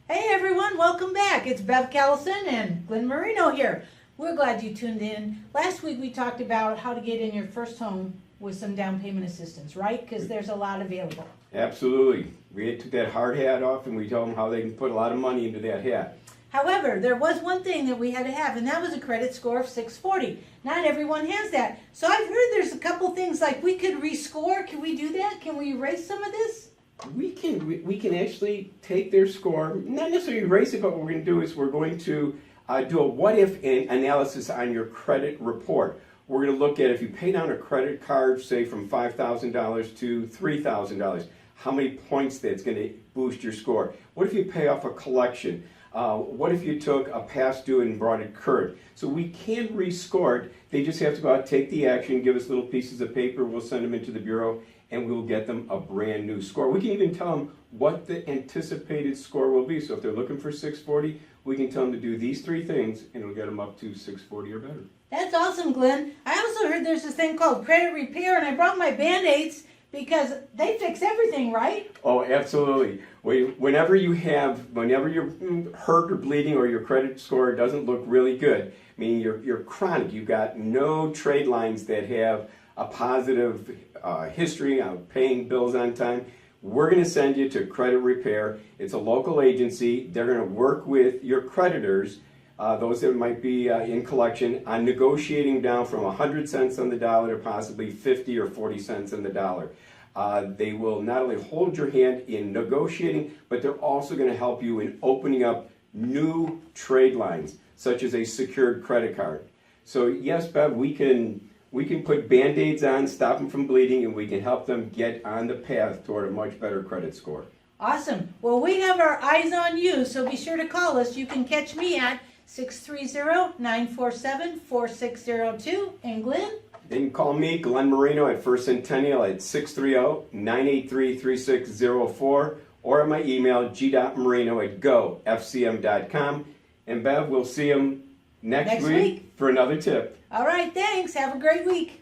Hey everyone, welcome back. It's Bev Callison and Glen Marino here. We're glad you tuned in. Last week we talked about how to get in your first home with some down payment assistance, right? Because there's a lot available. Absolutely. We took that hard hat off and we told them how they can put a lot of money into that hat. However, there was one thing that we had to have, and that was a credit score of 640. Not everyone has that. So I've heard there's a couple things like we could rescore. Can we do that? Can we erase some of this? We can actually take their score, not necessarily erase it, but what we're going to do is we're going to do a what-if analysis on your credit report. We're going to look at if you pay down a credit card, say from $5,000 to $3,000, how many points that's going to boost your score. What if you pay off a collection? What if you took a past due and brought it current? So we can rescore it. They just have to go out, take the action, give us little pieces of paper. We'll send them into the bureau, and we'll get them a brand new score. We can even tell them what the anticipated score will be. So if they're looking for 640, we can tell them to do these three things, and it'll get them up to 640 or better. That's awesome, Glenn. I also heard there's this thing called credit repair, and I brought my Band-Aids because they fix everything, right? Oh, absolutely. Whenever you're hurt or bleeding or your credit score doesn't look really good, meaning you're chronic, you've got no trade lines that have a positive history of paying bills on time, we're going to send you to Credit Repair. It's a local agency. They're going to work with your creditors, those that might be in collection, on negotiating down from 100 cents on the dollar to possibly 50 or 40 cents on the dollar. They will not only hold your hand in negotiating, but they're also going to help you in opening up new trade lines, such as a secured credit card. So yes, Bev, we can put Band-Aids on, stop them from bleeding, and we can help them get on the path toward a much better credit score. Awesome. Well, we have our eyes on you, so be sure to call us. You can catch me at 630-947-4602. And Glenn? They can call me, Glen Marino, at First Centennial at 630-983-3604, or at my email, g.marino@gofcm.com. And Bev, we'll see them next week for another tip. All right, thanks. Have a great week.